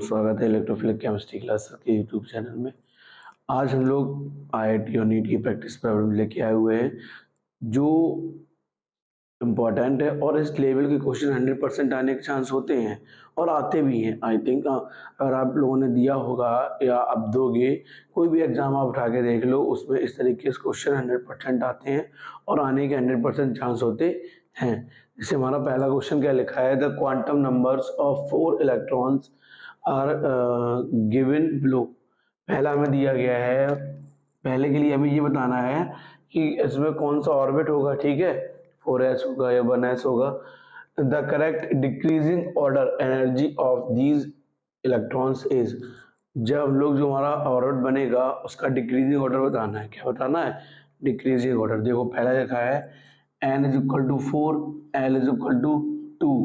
स्वागत है electrophilic chemistry class के यूट्यूब चैनल में। आज हम लोग आईआईटी और नीट की प्रैक्टिस प्रॉब्लम लेके आए हुए हैं जो इम्पोर्टेंट है और इस लेवल के क्वेश्चन 100% आने के चांस होते हैं और आते भी हैं। आई थिंक अगर आप लोगों ने दिया होगा या आप दोगे, कोई भी एग्जाम आप उठा के देख लो, उसमें इस तरीके से क्वेश्चन 100% आते हैं और आने के 100% चांस होते हैं। जैसे हमारा पहला क्वेश्चन क्या लिखा है, the quantum numbers of 4 electrons are given below. पहला हमें दिया गया है, पहले के लिए हमें ये बताना है कि इसमें कौन सा ऑर्बिट होगा। ठीक है, 4s होगा या 1s होगा। The correct decreasing order energy of these electrons is. जब हम लोग जो हमारा ऑर्बिट बनेगा उसका डिक्रीजिंग ऑर्डर बताना है। क्या बताना है? Decreasing order. देखो पहला लिखा है n is equal to 4, l is equal to 2।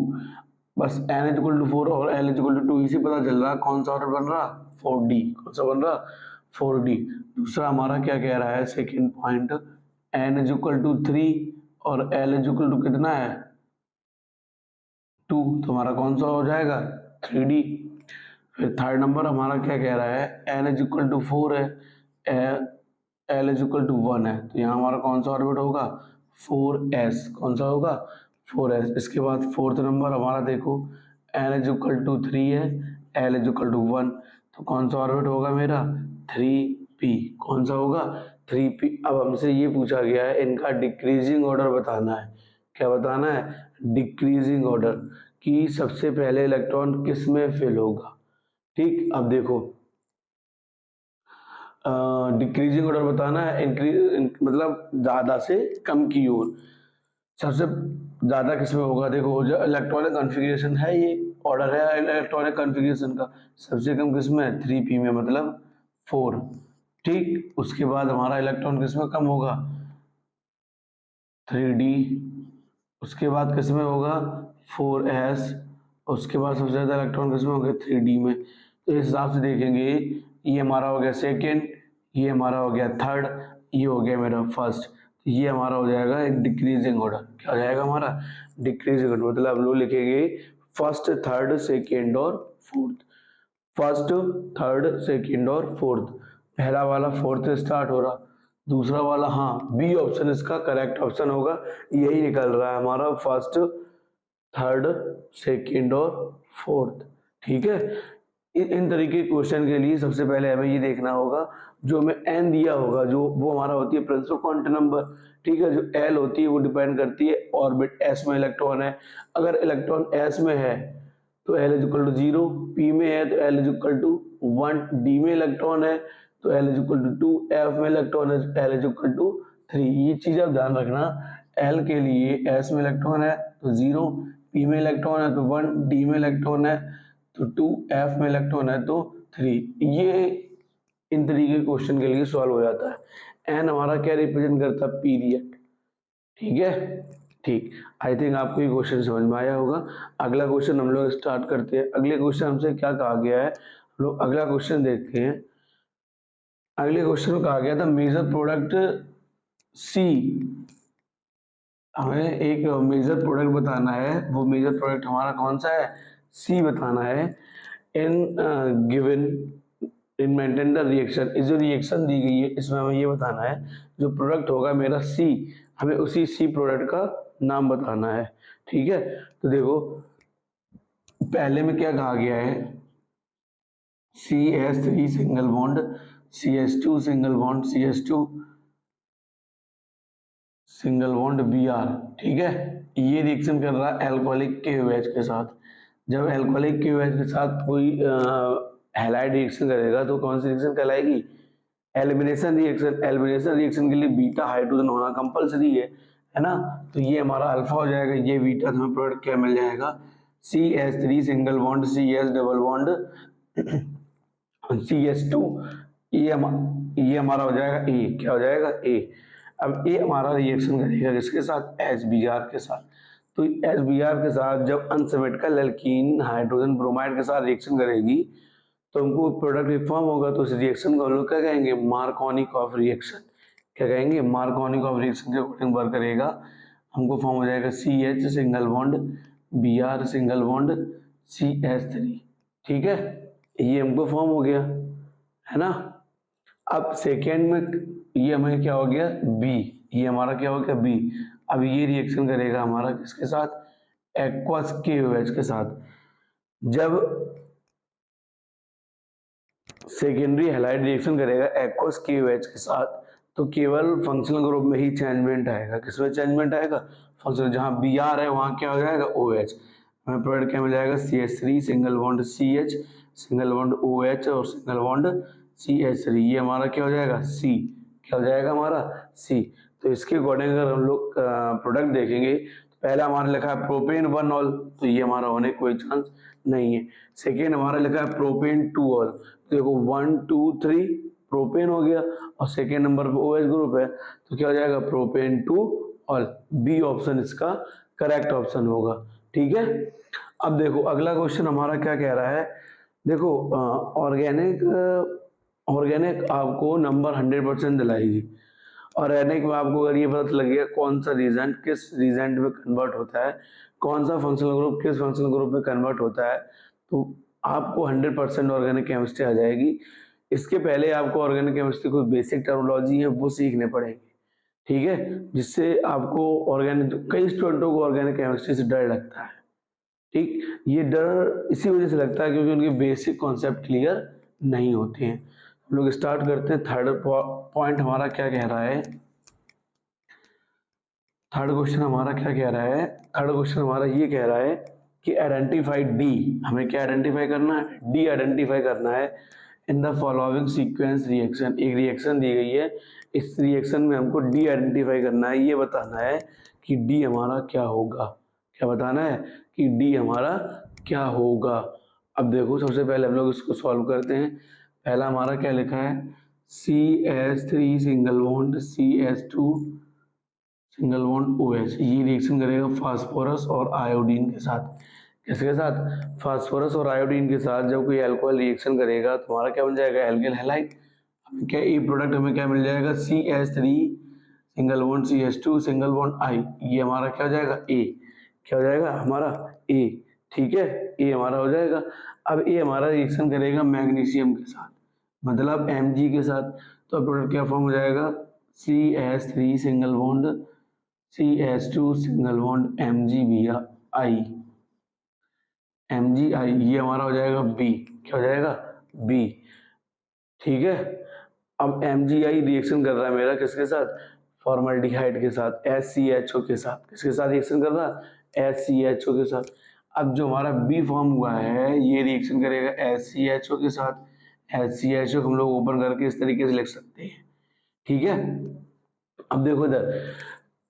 बस n इज इक्वल टू 4 और l इज इक्वल टू 2, इसी पता चल रहा कौन सा ऑर्डर बन रहा, 4d। कौन सा बन रहा? 4d। दूसरा हमारा क्या कह रहा है, second point, n is equal to 3 और l इज इक्वल टू कितना है, 2। तो हमारा कौन सा हो जाएगा, 3d। फिर थर्ड नंबर हमारा क्या कह रहा है, n इज इक्वल टू 4 है, l इज इक्वल टू 1 है, तो यहाँ हमारा कौन सा ऑर्बिट होगा, 4s। कौन सा होगा, 4s। इसके बाद फोर्थ नंबर हमारा देखो, n इज इक्वल टू 3 है, l इज इक्वल टू 1, तो कौन सा ऑर्बिट होगा मेरा, 3p। कौन सा होगा, 3p। अब हमसे ये पूछा गया है इनका डिक्रीजिंग ऑर्डर बताना है। क्या बताना है, डिक्रीजिंग ऑर्डर, कि सबसे पहले इलेक्ट्रॉन किस में फिल होगा। ठीक, अब देखो डिक्रीजिंग ऑर्डर बताना है, मतलब ज्यादा से कम की ओर। सबसे ज्यादा किस में होगा, देखो जो इलेक्ट्रॉनिक कॉन्फ़िगरेशन है, ये ऑर्डर है इलेक्ट्रॉनिक कॉन्फ़िगरेशन का, सबसे कम किस में, 3p में, मतलब 4। ठीक, उसके बाद हमारा इलेक्ट्रॉन किस में कम होगा, 3d। उसके बाद किस में होगा, 4s। उसके बाद सबसे ज्यादा इलेक्ट्रॉन किस में होंगे, 3d में। तो इस हिसाब से देखेंगे, ये हमारा हो गया सेकेंड, ये हमारा हो गया थर्ड, ये हो गया मेरा फर्स्ट। ये हमारा हो जाएगा एक डिक्रीजिंग ऑर्डर। क्या हो जाएगा हमारा, डिक्रीजिंग ऑर्डर। मतलब हम लोग लिखेंगे फर्स्ट, थर्ड, सेकेंड और फोर्थ। फर्स्ट, थर्ड, सेकेंड और फोर्थ। पहला वाला फोर्थ से स्टार्ट हो रहा, दूसरा वाला, हाँ, बी ऑप्शन इसका करेक्ट ऑप्शन होगा। यही निकल रहा है हमारा, फर्स्ट, थर्ड, सेकेंड और फोर्थ। ठीक है, इन तरीके के क्वेश्चन के लिए सबसे पहले हमें ये देखना होगा, जो हमें n दिया होगा, जो वो हमारा होती है प्रिंसिपल क्वांटम नंबर। ठीक है, जो l होती है वो डिपेंड करती है ऑर्बिट s में इलेक्ट्रॉन है। अगर इलेक्ट्रॉन s में है तो l is equal to 0, p में है तो l is equal to 1, d में इलेक्ट्रॉन है तो l is equal to 2, f में इलेक्ट्रॉन है तो l इज इक्वल टू 3। ये चीज आप ध्यान रखना, l के लिए s में इलेक्ट्रॉन है तो 0, p में इलेक्ट्रॉन है तो 1, d में इलेक्ट्रॉन है तो 2, f में इलेक्ट्रॉन है तो 3। ये इन तरीके के क्वेश्चन के लिए सॉल्व हो जाता है। n हमारा क्या रिप्रेजेंट करता है, पीरियड। ठीक है, ठीक। आई थिंक आपको ये क्वेश्चन समझ में आया होगा। अगला क्वेश्चन हम लोग स्टार्ट करते हैं। अगले क्वेश्चन हमसे क्या कहा गया है, हम लोग अगला क्वेश्चन देखते हैं। अगले क्वेश्चन में कहा गया था मेजर प्रोडक्ट सी। हमें एक मेजर प्रोडक्ट बताना है, वो मेजर प्रोडक्ट हमारा कौन सा है, सी बताना है। In given in maintain the reaction, इस जो रिएक्शन दी गई है इसमें हमें ये बताना है जो प्रोडक्ट होगा मेरा सी, हमें उसी सी प्रोडक्ट का नाम बताना है। ठीक है, तो देखो पहले में क्या कहा गया है, CH3 single bond, CH2 single bond, CH2 single bond Br। ठीक है, ये रिएक्शन कर रहा है एल्कोहलिक KOH के साथ। जब एल्कोहलिक KOH के साथ कोई हैलाइड रिएक्शन करेगा तो कौन सी रिएक्शन कहलाएगी, एलिमिनेशन रिएक्शन। एलिमिनेशन रिएक्शन के लिए बीटा हाइड्रोजन होना कंपलसरी है ना। तो ये हमारा अल्फा हो जाएगा, ये बीटा, तो हमें प्रोडक्ट क्या मिल जाएगा, CH3 single bond, CH double bond, CH2। ये हमारा हो जाएगा ए। क्या हो जाएगा, ए। अब ए हमारा रिएक्शन करेगा किसके साथ, HBr के साथ। तो HBr के साथ जब अनसिमेट्रिकल एल्कीन हाइड्रोजन ब्रोमाइड के साथ रिएक्शन करेगी तो हमको प्रोडक्ट फॉर्म होगा। तो इस रिएक्शन को हम लोग क्या कहेंगे, मार्कोनिकॉफ रिएक्शन। क्या कहेंगे, मार्कोनिकॉफ रिएक्शन के अकॉर्डिंग वर्क करेगा। हमको फॉर्म हो जाएगा CH single bond, Br single bond, CH3। ठीक है, ये हमको फॉर्म हो गया, है ना। अब सेकेंड में ये हमें क्या हो गया, बी, ये हमारा क्या हो गया, बी। अब ये रिएक्शन करेगा हमारा किसके साथ, एक्वस KOH के साथ। जब सेकेंडरी हैलाइड रिएक्शन करेगा एक्वस KOH के साथ, तो केवल फंक्शनल ग्रुप में ही चेंजमेंट आएगा। किसमें चेंजमेंट आएगा, फंक्शनल, जहाँ Br है वहाँ क्या हो जाएगा, OH। हमें प्रोडक्ट क्या मिल जाएगा, CH3 single bond CH, single bond OH और सिंगल बॉन्ड CH3। ये हमारा क्या हो जाएगा, C। क्या हो जाएगा हमारा, C। तो इसके अकॉर्डिंग अगर हम लोग प्रोडक्ट देखेंगे, तो पहला हमारा लिखा है प्रोपेन 1 ऑल, तो ये हमारा होने का कोई चांस नहीं है। सेकेंड हमारा लिखा है प्रोपेन 2 ऑल, देखो 1 2 3 प्रोपेन हो गया, और सेकेंड नंबर पे OH ग्रुप है, तो क्या हो जाएगा, प्रोपेन 2 ऑल। बी ऑप्शन इसका करेक्ट ऑप्शन होगा। ठीक है। अब देखो अगला क्वेश्चन हमारा क्या कह रहा है, देखो ऑर्गेनिक ऑर्गेनिक आपको नंबर 100% दिलाएगी। ऑर्गेनिक में आपको अगर ये पता लग गया कौन सा रीजेंट किस रीजेंट में कन्वर्ट होता है, कौन सा फंक्शनल ग्रुप किस फंक्शनल ग्रुप में कन्वर्ट होता है, तो आपको 100% ऑर्गेनिक केमिस्ट्री आ जाएगी। इसके पहले आपको ऑर्गेनिक केमिस्ट्री को बेसिक टर्मिनोलॉजी है वो सीखने पड़ेंगे, ठीक है, जिससे आपको ऑर्गेनिक, कई स्टूडेंटों को ऑर्गेनिक केमिस्ट्री से डर लगता है। ठीक, ये डर इसी वजह से लगता है क्योंकि उनके बेसिक कॉन्सेप्ट क्लियर नहीं होते हैं। हम लोग स्टार्ट करते हैं। थर्ड पॉइंट हमारा क्या कह रहा है, थर्ड क्वेश्चन हमारा क्या कह रहा है, थर्ड क्वेश्चन हमारा ये कह रहा है कि आइडेंटिफाई डी, हमें क्या आइडेंटिफाई करना है, डी आइडेंटिफाई करना है in the following sequence reaction. एक रिएक्शन दी गई है, इस रिएक्शन में हमको डी आइडेंटिफाई करना है, ये बताना है कि डी हमारा क्या होगा। क्या बताना है कि डी हमारा क्या होगा। अब देखो सबसे पहले हम लोग इसको सॉल्व करते हैं। पहला हमारा क्या लिखा है, CH3 single bond CH2 single bond OH, ये रिएक्शन करेगा फास्फोरस और आयोडीन के साथ। किसके साथ, फास्फोरस और आयोडीन के साथ। जब कोई अल्कोहल रिएक्शन करेगा तो हमारा क्या बन जाएगा, एल्किल हैलाइड। हमें क्या ए प्रोडक्ट हमें क्या मिल जाएगा, CH3 single bond CH2 single bond I, ये हमारा क्या हो जाएगा, ए। क्या हो जाएगा हमारा, ए। ठीक है, ए हमारा हो जाएगा। अब ए हमारा रिएक्शन करेगा मैग्नीशियम के साथ, मतलब Mg के साथ, तो प्रोडक्ट क्या फॉर्म हो जाएगा, CH3 single bond CH2 single bond MgBI, ये हमारा हो जाएगा बी। क्या हो जाएगा, बी। ठीक है। अब MgI रिएक्शन कर रहा है मेरा किसके साथ, फॉर्मल्डिहाइड के साथ, HCHO के साथ। किसके साथ रिएक्शन कर रहा है, HCHO के साथ। अब जो हमारा बी फॉर्म हुआ है ये रिएक्शन करेगा HCHO के साथ। HCHO हम लोग ओपन करके इस तरीके से लिख सकते हैं। ठीक है। अब देखो इधर,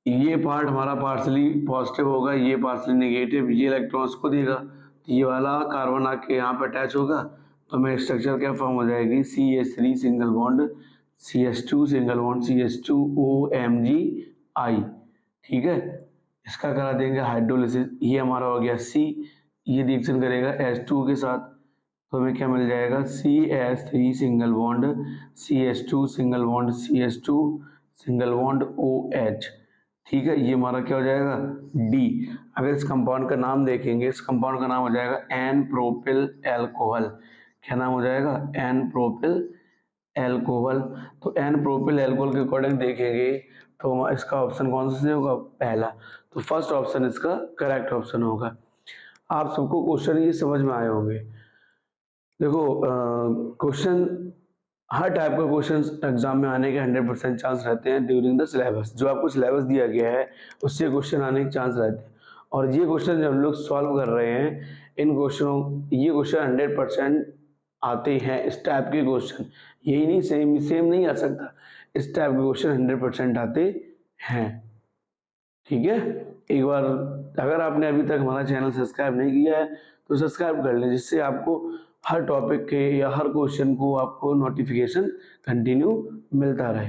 ये पार्ट हमारा पार्सली पॉजिटिव होगा, ये पार्सली नेगेटिव, ये इलेक्ट्रॉन्स को देगा, तो ये वाला कार्बन आके यहाँ पे अटैच होगा, तो हमें स्ट्रक्चर क्या फॉर्म हो जाएगी, CH3 single bond CH2 single bond CH2OMgI। ठीक है, इसका करा देंगे हाइड्रोलिसिस, ये हमारा हो गया C। ये रिएक्शन करेगा H2 के साथ, तो हमें क्या मिल जाएगा, CH3 single bond CH2 single bond CH2 single bond OH। ठीक है, ये हमारा क्या हो जाएगा, डी। अगर इस कंपाउंड का नाम देखेंगे, इस कंपाउंड का नाम हो जाएगा एन प्रोपिल एल्कोहल। क्या नाम हो जाएगा, एन प्रोपिल एल्कोहल। तो एन प्रोपिल एल्कोहल के अकॉर्डिंग देखेंगे तो इसका ऑप्शन कौन सा होगा, पहला। तो फर्स्ट ऑप्शन इसका करेक्ट ऑप्शन होगा। आप सबको क्वेश्चन ये समझ में आए होंगे। देखो क्वेश्चन, हर टाइप का क्वेश्चन एग्जाम में आने के 100% चांस रहते हैं ड्यूरिंग द सिलेबस। जो आपको सिलेबस दिया गया है उससे क्वेश्चन आने के चांस रहते हैं। और ये क्वेश्चन जब हम लोग सॉल्व कर रहे हैं, इन क्वेश्चनों, ये क्वेश्चन 100% आते हैं। इस टाइप के क्वेश्चन, यही नहीं, सेम सेम नहीं आ सकता, इस टाइप के क्वेश्चन 100% आते हैं। ठीक है, एक बार अगर आपने अभी तक हमारा चैनल सब्सक्राइब नहीं किया है तो सब्सक्राइब कर लें, जिससे आपको हर टॉपिक के या हर क्वेश्चन को आपको नोटिफिकेशन कंटिन्यू मिलता रहे।